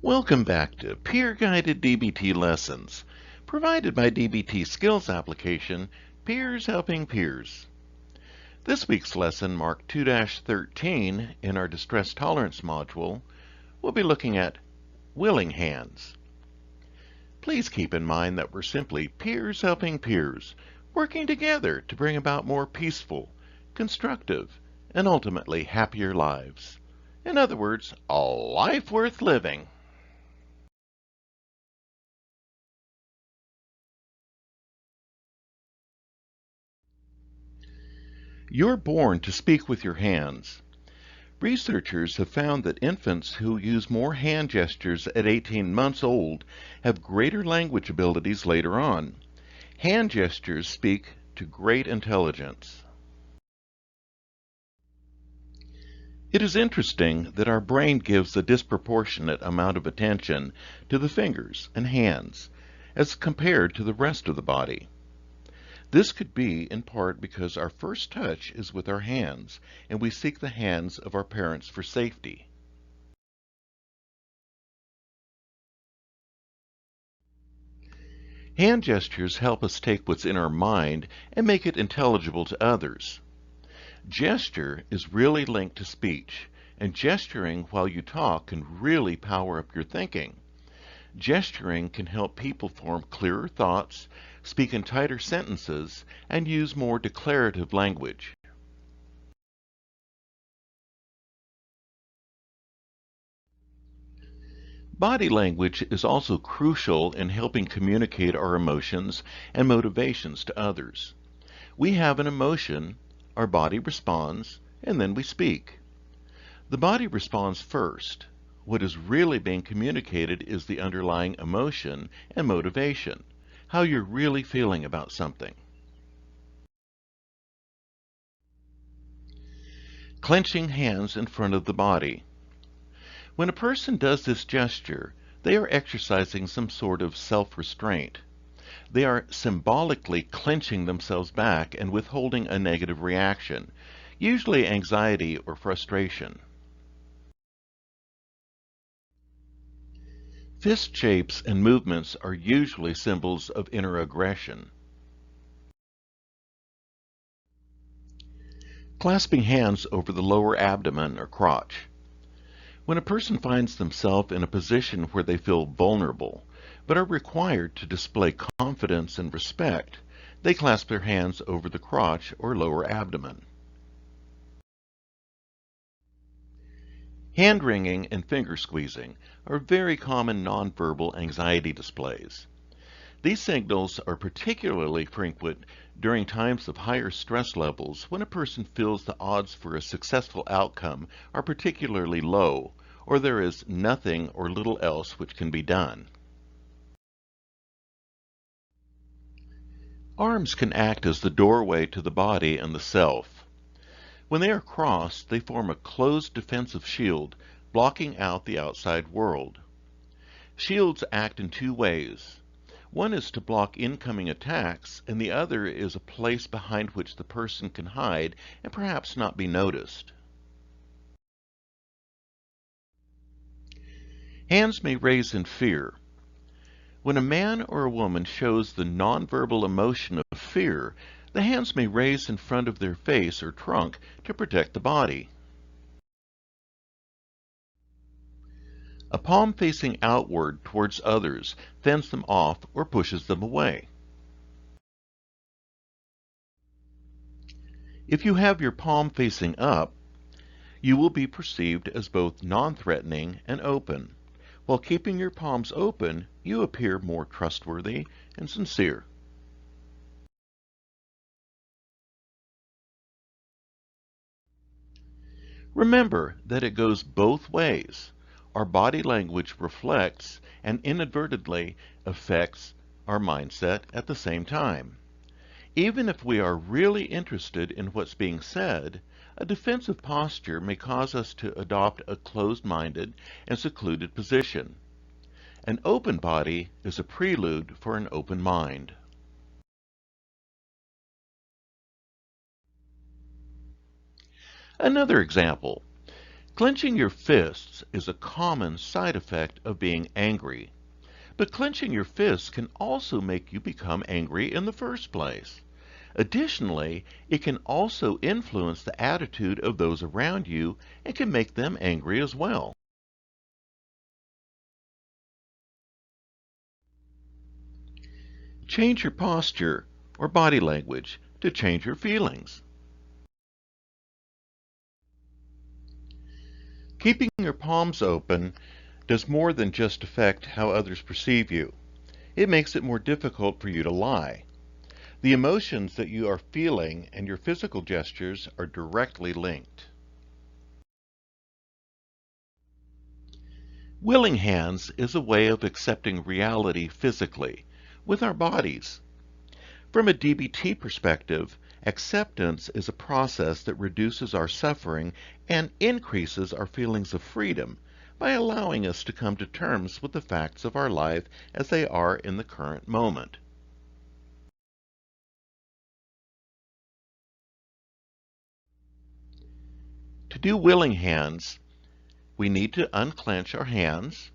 Welcome back to Peer-Guided DBT Lessons, provided by DBT Skills Application, Peers Helping Peers. This week's lesson, marked 2-13 in our Distress Tolerance module, we'll be looking at willing hands. Please keep in mind that we're simply peers helping peers, working together to bring about more peaceful, constructive, and ultimately happier lives. In other words, a life worth living. You're born to speak with your hands. Researchers have found that infants who use more hand gestures at 18 months old have greater language abilities later on. Hand gestures speak to great intelligence. It is interesting that our brain gives a disproportionate amount of attention to the fingers and hands as compared to the rest of the body. This could be in part because our first touch is with our hands, and we seek the hands of our parents for safety. Hand gestures help us take what's in our mind and make it intelligible to others. Gesture is really linked to speech, and gesturing while you talk can really power up your thinking. Gesturing can help people form clearer thoughts, speak in tighter sentences, and use more declarative language. Body language is also crucial in helping communicate our emotions and motivations to others. We have an emotion, our body responds, and then we speak. The body responds first. What is really being communicated is the underlying emotion and motivation, how you're really feeling about something. Clenching hands in front of the body. When a person does this gesture, they are exercising some sort of self-restraint. They are symbolically clenching themselves back and withholding a negative reaction, usually anxiety or frustration. Fist shapes and movements are usually symbols of inner aggression. Clasping hands over the lower abdomen or crotch. When a person finds themselves in a position where they feel vulnerable, but are required to display confidence and respect, they clasp their hands over the crotch or lower abdomen. Hand-wringing and finger squeezing are very common nonverbal anxiety displays. These signals are particularly frequent during times of higher stress levels when a person feels the odds for a successful outcome are particularly low, or there is nothing or little else which can be done. Arms can act as the doorway to the body and the self. When they are crossed, they form a closed defensive shield, blocking out the outside world. Shields act in two ways. One is to block incoming attacks, and the other is a place behind which the person can hide and perhaps not be noticed. Hands may raise in fear. When a man or a woman shows the nonverbal emotion of fear, the hands may raise in front of their face or trunk to protect the body. A palm facing outward towards others fends them off or pushes them away. If you have your palm facing up, you will be perceived as both non-threatening and open. While keeping your palms open, you appear more trustworthy and sincere. Remember that it goes both ways. Our body language reflects and inadvertently affects our mindset at the same time. Even if we are really interested in what's being said, a defensive posture may cause us to adopt a closed-minded and secluded position. An open body is a prelude for an open mind. Another example. Clenching your fists is a common side effect of being angry, but clenching your fists can also make you become angry in the first place. Additionally, it can also influence the attitude of those around you and can make them angry as well. Change your posture or body language to change your feelings. Keeping your palms open does more than just affect how others perceive you. It makes it more difficult for you to lie. The emotions that you are feeling and your physical gestures are directly linked. Willing hands is a way of accepting reality physically, with our bodies. From a DBT perspective, acceptance is a process that reduces our suffering and increases our feelings of freedom by allowing us to come to terms with the facts of our life as they are in the current moment. To do willing hands, we need to unclench our hands,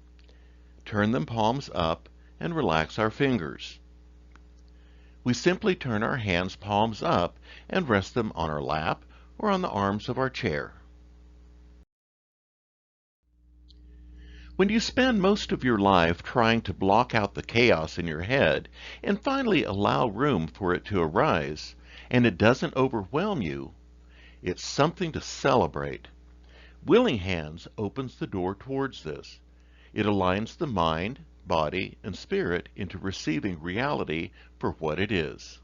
turn them palms up, and relax our fingers. We simply turn our hands palms up and rest them on our lap or on the arms of our chair. When you spend most of your life trying to block out the chaos in your head and finally allow room for it to arise, and it doesn't overwhelm you, it's something to celebrate. Willing hands opens the door towards this. It aligns the mind, body, and spirit into receiving reality for what it is.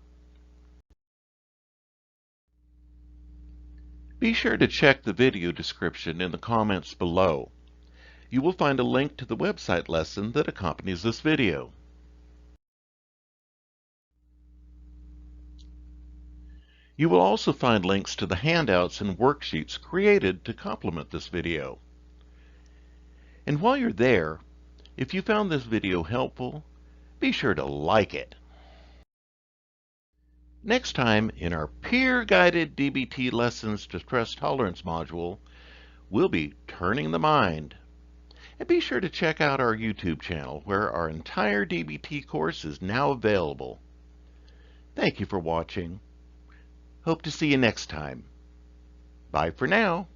Be sure to check the video description in the comments below. You will find a link to the website lesson that accompanies this video. You will also find links to the handouts and worksheets created to complement this video. And while you're there, if you found this video helpful, be sure to like it. Next time, in our peer-guided DBT Lessons to Stress Tolerance module, we'll be turning the mind. And be sure to check out our YouTube channel, where our entire DBT course is now available. Thank you for watching. Hope to see you next time. Bye for now.